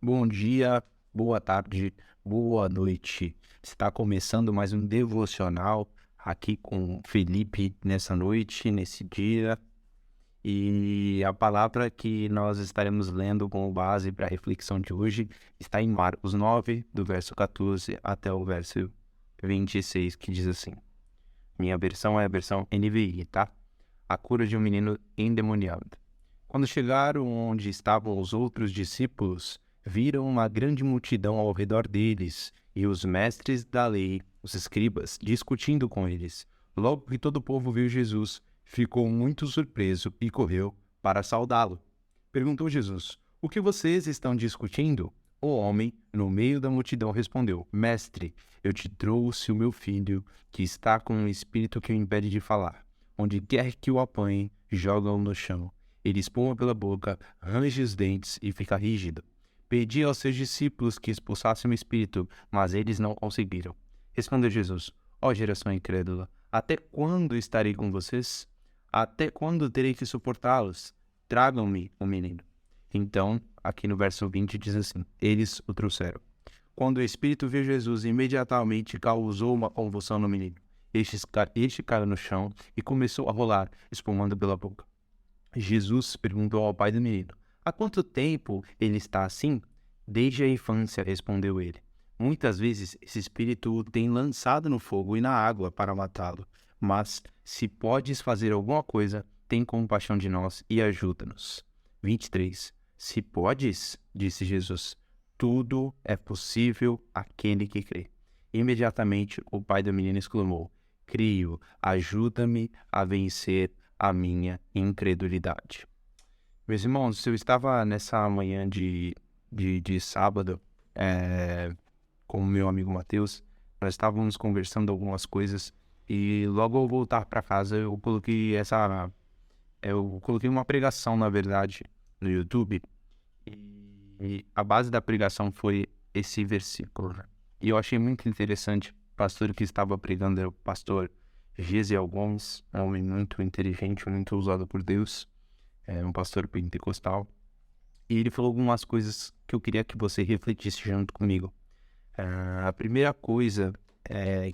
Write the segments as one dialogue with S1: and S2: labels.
S1: Bom dia, boa tarde, boa noite. Está começando mais um devocional aqui com o Felipe nessa noite, nesse dia. E a palavra que nós estaremos lendo como base para a reflexão de hoje está em Marcos 9, do verso 14 até o verso 26, que diz assim. Minha versão é a versão NVI, tá? A cura de um menino endemoniado. Quando chegaram onde estavam os outros discípulos, viram uma grande multidão ao redor deles e os mestres da lei, os escribas, discutindo com eles. Logo que todo o povo viu Jesus, ficou muito surpreso e correu para saudá-lo. Perguntou Jesus: O que vocês estão discutindo? O homem, no meio da multidão, respondeu: Mestre, eu te trouxe o meu filho, que está com um espírito que o impede de falar. Onde quer que o apanhem, joga-o no chão. Ele espuma pela boca, range os dentes e fica rígido. Pedi aos seus discípulos que expulsassem o espírito, mas eles não conseguiram. Respondeu Jesus: Ó geração incrédula, até quando estarei com vocês? Até quando terei que suportá-los? Tragam-me o menino. Então, aqui no verso 20 diz assim: Eles o trouxeram. Quando o espírito viu Jesus, imediatamente causou uma convulsão no menino. Este caiu no chão e começou a rolar, espumando pela boca. Jesus perguntou ao pai do menino: Há quanto tempo ele está assim? Desde a infância, respondeu ele. Muitas vezes esse espírito o tem lançado no fogo e na água para matá-lo. Mas, se podes fazer alguma coisa, tem compaixão de nós e ajuda-nos. 23. Se podes, disse Jesus, tudo é possível àquele que crê. Imediatamente o pai do menino exclamou: Crio, ajuda-me a vencer a minha incredulidade. Meus irmãos, eu estava nessa manhã de sábado, com o meu amigo Matheus, nós estávamos conversando algumas coisas e logo ao voltar para casa eu coloquei uma pregação, na verdade, no YouTube e a base da pregação foi esse versículo, né? E eu achei muito interessante, o pastor que estava pregando era o pastor Gesiel Gomes, um homem muito inteligente, muito usado por Deus, um pastor pentecostal. E ele falou algumas coisas que eu queria que você refletisse junto comigo. A primeira coisa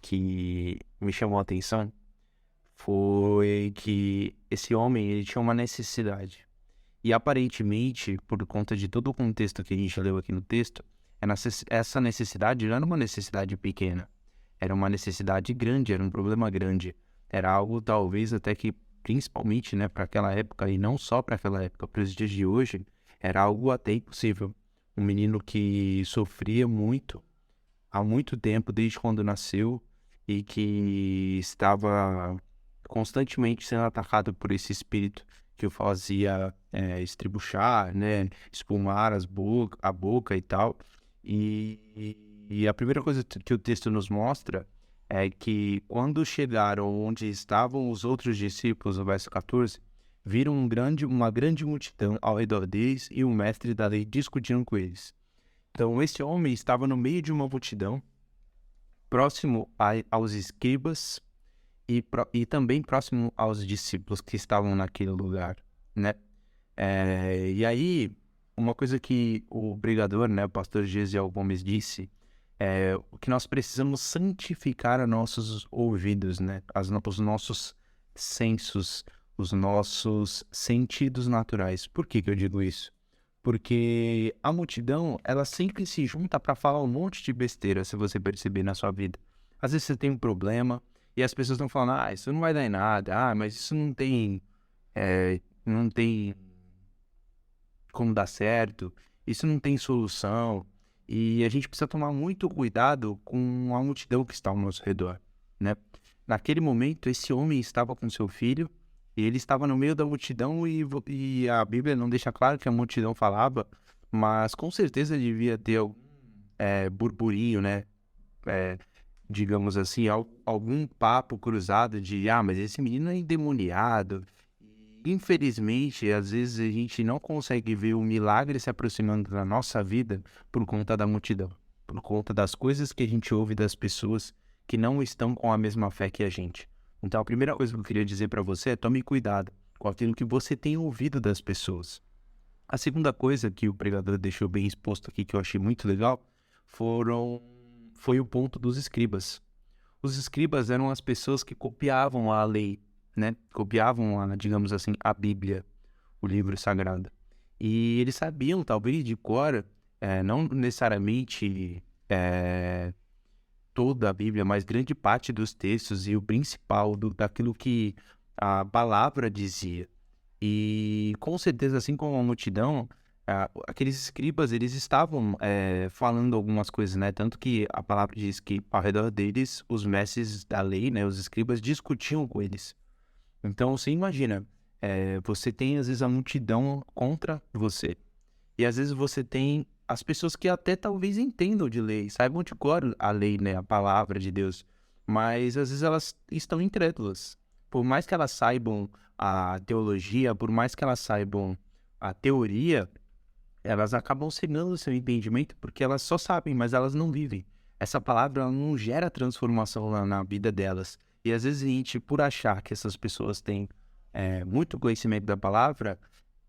S1: que me chamou a atenção foi que esse homem ele tinha uma necessidade. E aparentemente, por conta de todo o contexto que a gente leu aqui no texto, essa necessidade não era uma necessidade pequena. Era uma necessidade grande, era um problema grande. Era algo talvez até que, principalmente, né, para aquela época, e não só para aquela época, para os dias de hoje, era algo até impossível. Um menino que sofria muito, há muito tempo, desde quando nasceu, e que estava constantemente sendo atacado por esse espírito que o fazia estribuchar, né, espumar a boca e tal. E a primeira coisa que o texto nos mostra é que quando chegaram onde estavam os outros discípulos, no verso 14, viram uma grande multidão ao redor deles e o mestre da lei discutindo com eles. Então, esse homem estava no meio de uma multidão, próximo aos escribas e também próximo aos discípulos que estavam naquele lugar, né? E aí, uma coisa que o pregador, né, o pastor Gesiel Gomes disse, o que nós precisamos santificar os nossos ouvidos, né? Os nossos sensos, os nossos sentidos naturais. Por que eu digo isso? Porque a multidão, ela sempre se junta para falar um monte de besteira, se você perceber na sua vida. Às vezes você tem um problema e as pessoas estão falando, isso não vai dar em nada, mas isso não tem como dar certo, isso não tem solução. E a gente precisa tomar muito cuidado com a multidão que está ao nosso redor, né? Naquele momento, esse homem estava com seu filho, e ele estava no meio da multidão e a Bíblia não deixa claro que a multidão falava, mas com certeza devia ter algum burburinho, né? Digamos assim, algum papo cruzado de, mas esse menino é endemoniado. Infelizmente, às vezes a gente não consegue ver o milagre se aproximando da nossa vida por conta da multidão, por conta das coisas que a gente ouve das pessoas que não estão com a mesma fé que a gente. Então, a primeira coisa que eu queria dizer para você é tome cuidado com aquilo que você tem ouvido das pessoas. A segunda coisa que o pregador deixou bem exposto aqui, que eu achei muito legal, foi o ponto dos escribas. Os escribas eram as pessoas que copiavam a lei, né? Copiavam, digamos assim, a Bíblia, o livro sagrado. E eles sabiam, talvez, de cor, não necessariamente toda a Bíblia, mas grande parte dos textos e o principal daquilo que a palavra dizia. E com certeza, assim como a multidão, aqueles escribas, eles estavam falando algumas coisas, né? Tanto que a palavra diz que ao redor deles, os mestres da lei, né? Os escribas discutiam com eles. Então, você imagina, você tem às vezes a multidão contra você. E às vezes você tem as pessoas que até talvez entendam de lei, saibam de cor a lei, né, a palavra de Deus, mas às vezes elas estão incrédulas. Por mais que elas saibam a teologia, por mais que elas saibam a teoria, elas acabam cegando o seu entendimento porque elas só sabem, mas elas não vivem. Essa palavra ela não gera transformação na vida delas. E às vezes a gente, por achar que essas pessoas têm muito conhecimento da palavra,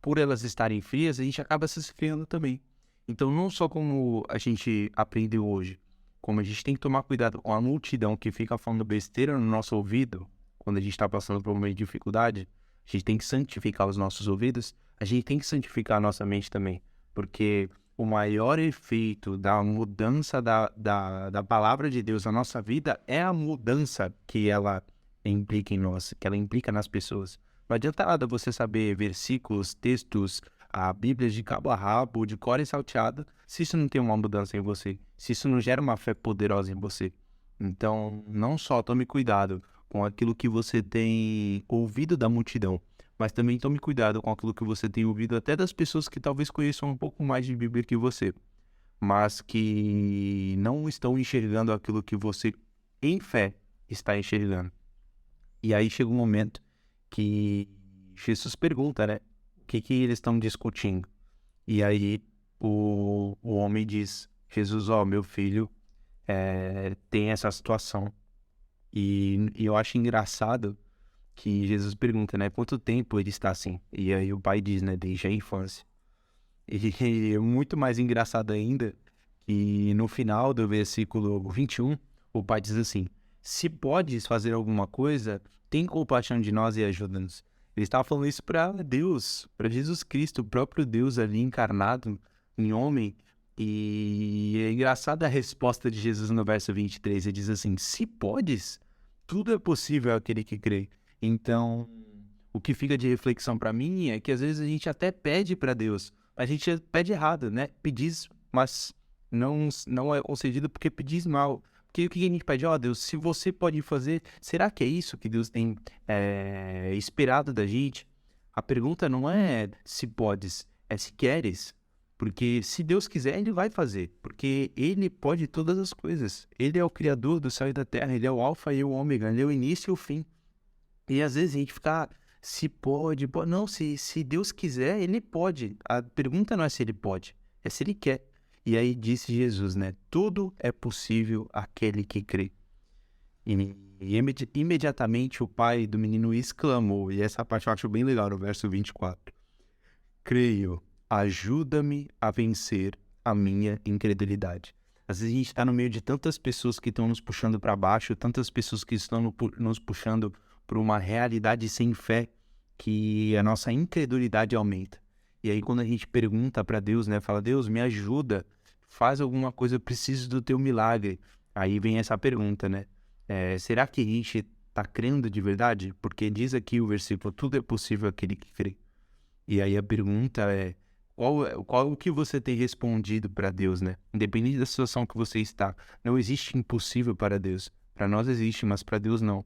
S1: por elas estarem frias, a gente acaba se esfriando também. Então, não só como a gente aprendeu hoje, como a gente tem que tomar cuidado com a multidão que fica falando besteira no nosso ouvido, quando a gente está passando por uma dificuldade, a gente tem que santificar os nossos ouvidos, a gente tem que santificar a nossa mente também, porque o maior efeito da mudança da palavra de Deus na nossa vida é a mudança que ela implica em nós, que ela implica nas pessoas. Não adianta nada você saber versículos, textos, a Bíblia de cabo a rabo, de cor e salteada, se isso não tem uma mudança em você, se isso não gera uma fé poderosa em você. Então, não só tome cuidado com aquilo que você tem ouvido da multidão, mas também tome cuidado com aquilo que você tem ouvido até das pessoas que talvez conheçam um pouco mais de Bíblia que você, mas que não estão enxergando aquilo que você, em fé, está enxergando. E aí chega um momento que Jesus pergunta, né? O que eles estão discutindo? E aí o homem diz, Jesus, meu filho tem essa situação. E eu acho engraçado que Jesus pergunta, né? Quanto tempo ele está assim? E aí o pai diz, né? Desde a infância. E é muito mais engraçado ainda que no final do versículo 21, o pai diz assim, se podes fazer alguma coisa, tem compaixão de nós e ajuda-nos. Ele estava falando isso para Deus, para Jesus Cristo, o próprio Deus ali encarnado em homem. E é engraçada a resposta de Jesus no verso 23. Ele diz assim, se podes, tudo é possível àquele que crê. Então, o que fica de reflexão para mim é que às vezes a gente até pede para Deus, mas a gente pede errado, né? Pedis, mas não é concedido porque pedis mal. Porque o que a gente pede? Deus, se você pode fazer, será que é isso que Deus tem esperado da gente? A pergunta não é se podes, é se queres. Porque se Deus quiser, Ele vai fazer. Porque Ele pode todas as coisas. Ele é o Criador do céu e da terra. Ele é o alfa e o ômega. Ele é o início e o fim. E às vezes a gente fica, se pode. Não, se Deus quiser, Ele pode. A pergunta não é se Ele pode, é se Ele quer. E aí disse Jesus, né? Tudo é possível àquele que crê. E imediatamente o pai do menino exclamou, e essa parte eu acho bem legal, no verso 24. Creio, ajuda-me a vencer a minha incredulidade. Às vezes a gente está no meio de tantas pessoas que estão nos puxando para baixo, tantas pessoas que estão nos puxando para uma realidade sem fé, que a nossa incredulidade aumenta. E aí quando a gente pergunta para Deus, né, fala, Deus, me ajuda, faz alguma coisa, eu preciso do teu milagre. Aí vem essa pergunta, né, será que a gente está crendo de verdade? Porque diz aqui o versículo, tudo é possível àquele que crê. E aí a pergunta é, qual o que você tem respondido para Deus, né? Independente da situação que você está, não existe impossível para Deus. Para nós existe, mas para Deus não.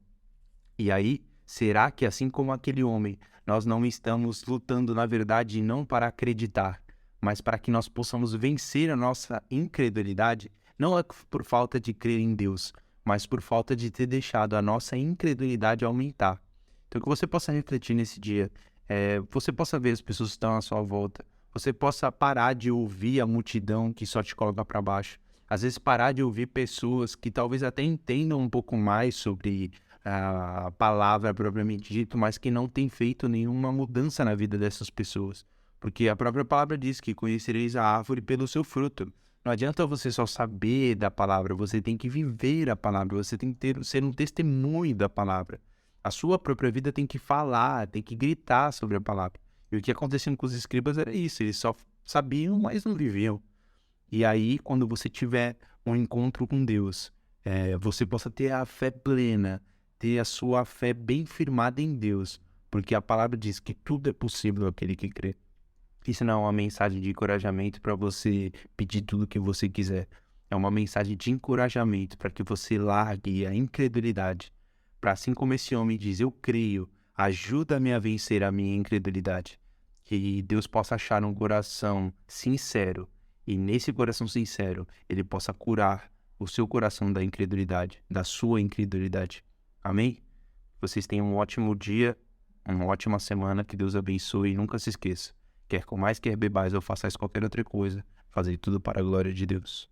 S1: E aí, será que assim como aquele homem, nós não estamos lutando, na verdade, não para acreditar, mas para que nós possamos vencer a nossa incredulidade? Não é por falta de crer em Deus, mas por falta de ter deixado a nossa incredulidade aumentar. Então, que você possa refletir nesse dia, você possa ver as pessoas que estão à sua volta, você possa parar de ouvir a multidão que só te coloca para baixo. Às vezes parar de ouvir pessoas que talvez até entendam um pouco mais sobre a palavra propriamente dito, mas que não tem feito nenhuma mudança na vida dessas pessoas. Porque a própria palavra diz que conhecereis a árvore pelo seu fruto. Não adianta você só saber da palavra, você tem que viver a palavra, você tem que ser um testemunho da palavra. A sua própria vida tem que falar, tem que gritar sobre a palavra. E o que acontecia com os escribas era isso, eles só sabiam, mas não viviam. E aí, quando você tiver um encontro com Deus, você possa ter a fé plena, ter a sua fé bem firmada em Deus, porque a palavra diz que tudo é possível àquele que crê. Isso não é uma mensagem de encorajamento para você pedir tudo o que você quiser. É uma mensagem de encorajamento para que você largue a incredulidade. Para assim como esse homem diz, eu creio, ajuda-me a vencer a minha incredulidade. Que Deus possa achar um coração sincero e nesse coração sincero ele possa curar o seu coração da incredulidade, da sua incredulidade. Amém? Vocês tenham um ótimo dia, uma ótima semana, que Deus abençoe e nunca se esqueça. Quer comais, quer bebais ou façais qualquer outra coisa, fazei tudo para a glória de Deus.